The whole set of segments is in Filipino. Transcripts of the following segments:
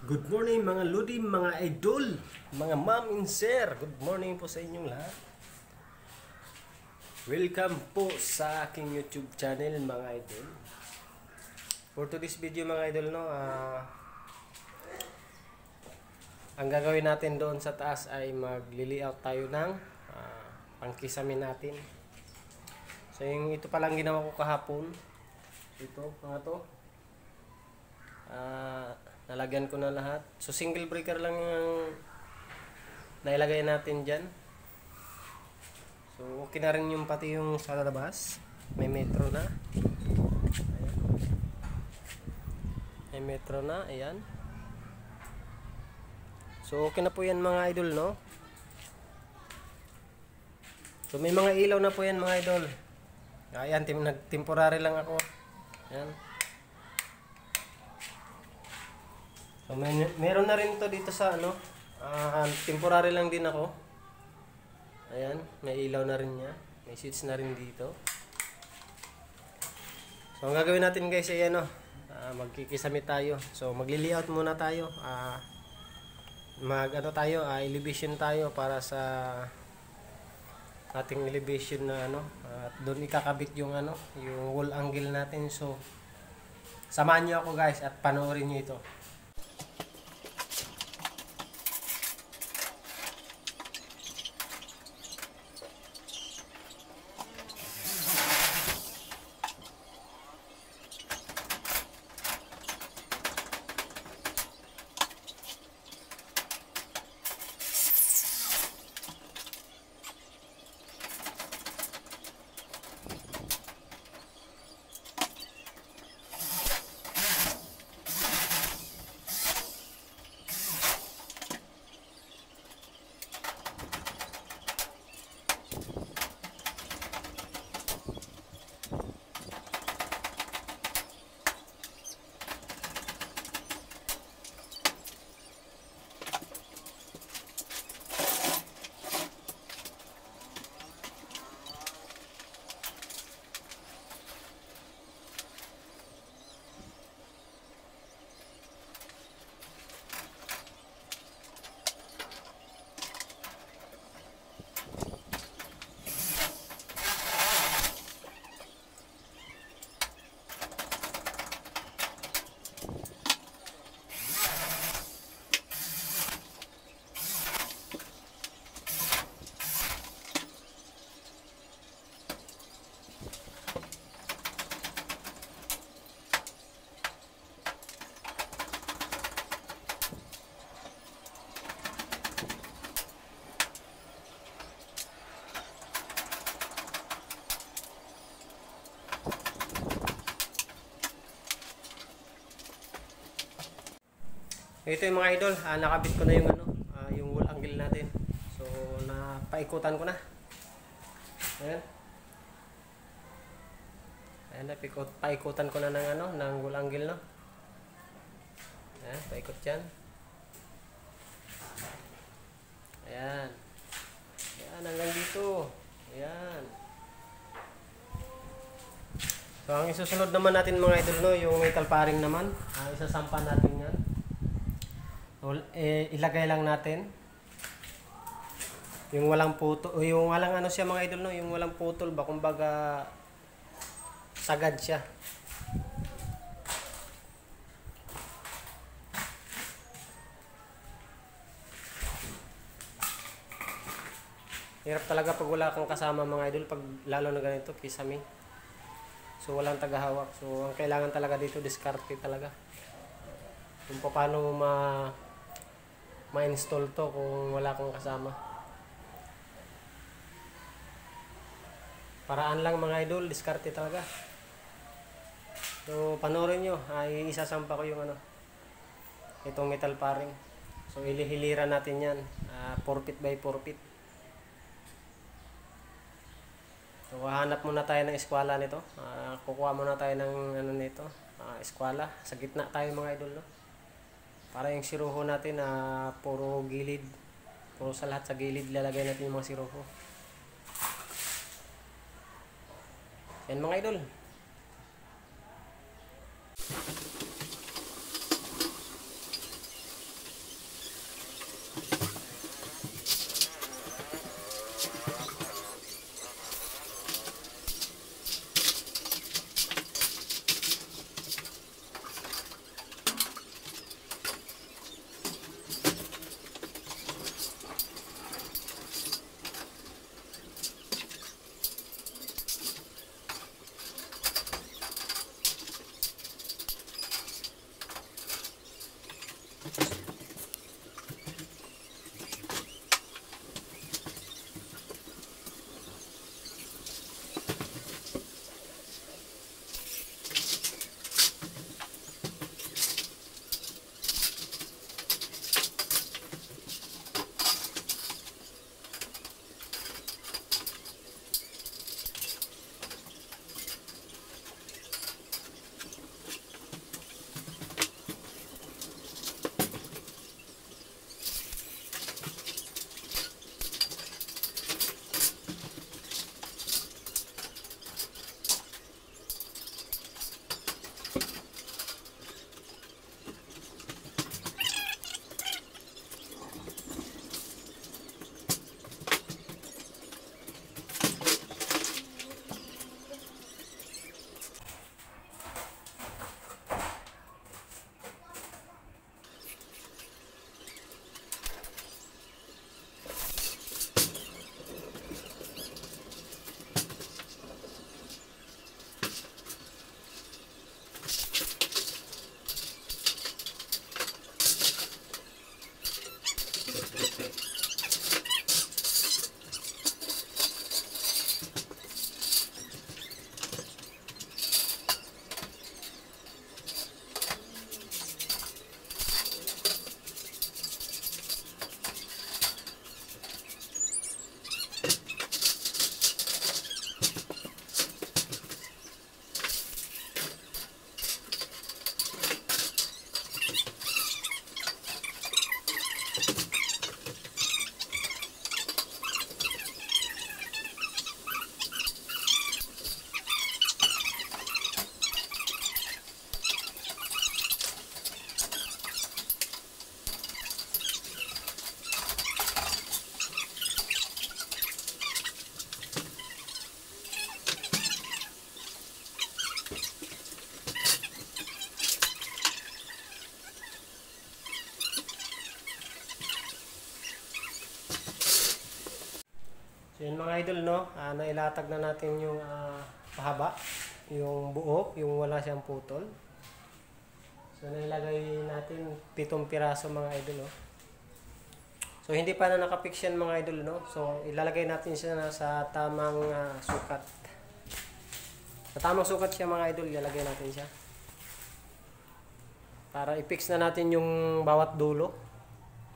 Good morning mga lodi, mga idol, mga ma'am and sir. Good morning po sa inyong lahat. Welcome po sa aking YouTube channel mga idol. For today's video mga idol, ang gagawin natin doon sa taas ay magli-layout tayo ng pangkisame natin. So yung ito palang ginawa ko kahapon. Ito, mga to. Nalagyan ko na lahat. So single breaker lang yung nailagay natin dyan. So okay na rin yung pati yung sa labas. May metro na. Ayan. May metro na. Ayan. So okay na po yan mga idol, no? So may mga ilaw na po yan mga idol. Ayan, nag-temporary lang ako. Ayan. So meron na rin to dito sa temporary lang din ako. Ayan, may ilaw na rin niya. May switch na rin dito. So ang gagawin natin guys ay magkikisame tayo. So magli-layout muna tayo. Elevation tayo para sa ating elevation na at doon ikakabit yung yung wall angle natin. So samahan niyo ako guys at panoorin niyo ito. Ito yung mga idol, nakabit ko na yung yung wall angle natin. So napaikutan ko na. Ayan. Ayan, paikutan ko na ng wall angle, no. Ayan, paikot diyan. Ayan. Ayan, hanggang dito. Ayan. So ang isusunod naman natin mga idol, no, yung metal paring naman. Isasampan natin 'yan. So, ilagay lang natin yung walang putol, yung walang siya mga idol, no, yung walang putol ba, kumbaga sagad siya. Hirap talaga pag wala kang kasama mga idol, pag lalo na ganito kisame. So walang tagahawak. So ang kailangan talaga dito diskarte talaga. Kung paano ma-install to kung wala kang kasama. Paraan lang mga idol, diskarte talaga. So panoorin nyo, isasampa ko yung itong metal paring. So ilihiliran natin yan, 4 feet by 4 feet. So hahanap muna tayo ng eskwala nito. Kukuha muna tayo ng nito, eskwala. Sa gitna tayo mga idol, no? Para yung siruho natin puro gilid. Puro sa lahat sa gilid lalagay natin yung mga siruho. Yan mga idol. So yun mga idol, no, nailatag na natin yung pahaba, yung buo, yung wala siyang putol. So nailagay natin 7 piraso mga idol, no. So hindi pa na nakapix yan mga idol, no. So ilalagay natin siya sa tamang sukat. Sa tamang sukat siya mga idol, ilalagay natin siya. Para i-fix na natin yung bawat dulo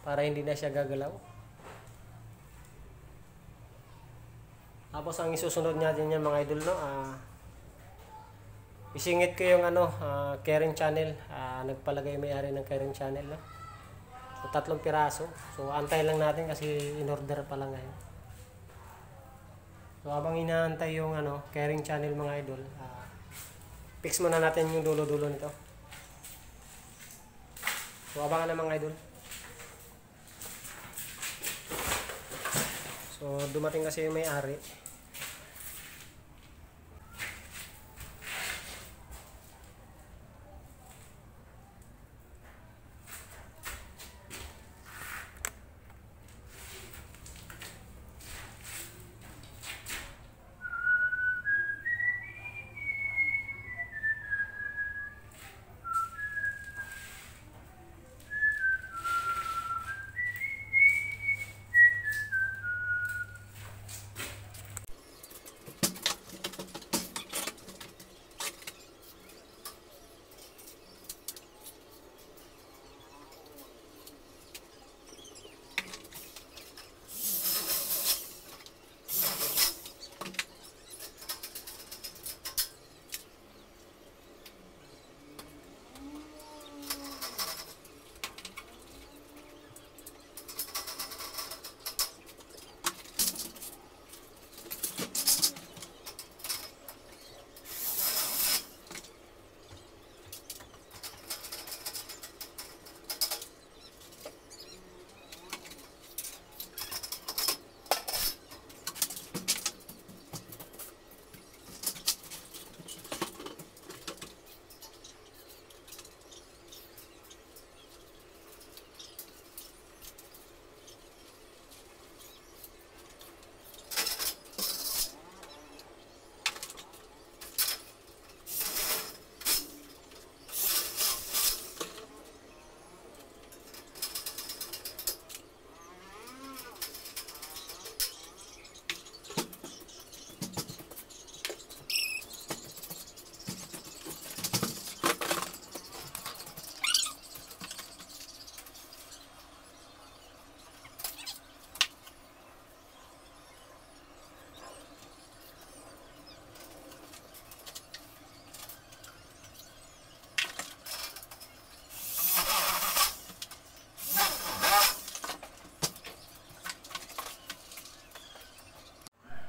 para hindi na siya gagalaw. Tapos ang isusunod natin yan mga idol, no, isingit ko yung caring channel. Nagpalagay may-ari ng caring channel, no. So 3 piraso. So antay lang natin kasi in order pa lang ngayon. So habang inaantay yung caring channel mga idol, fix muna natin yung dulo-dulo nito. So abangan na mga idol. So dumating kasi yung may-ari.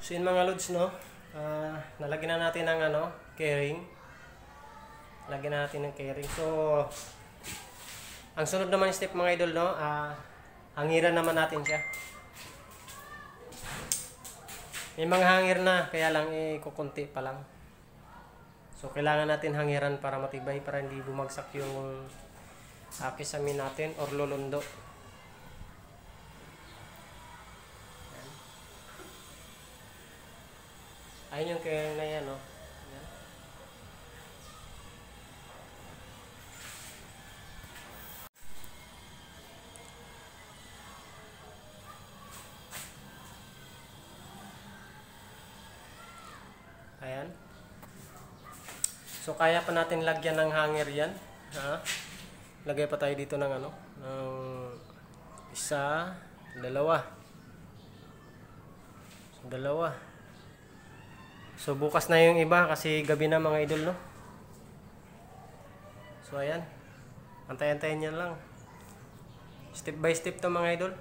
So yun mga lods, no? Nalagyan na natin ng carrying. Lagyan na natin ng carrying. So, ang sunod naman step mga idol, no? Hangiran naman natin siya. May mga hangir na, kaya lang kukunti pa lang. So, kailangan natin hangiran para matibay, para hindi bumagsak yung kisamin natin or lulundo. Ayun yung kaya na yan, no? Ayan. So, kaya pa natin lagyan ng hanger yan. Lagay pa tayo dito ng ng isa, dalawa. So, dalawa. So, bukas na yung iba kasi gabi na mga idol, no? So, ayan. Antay-antayin yan lang. Step by step to mga idol.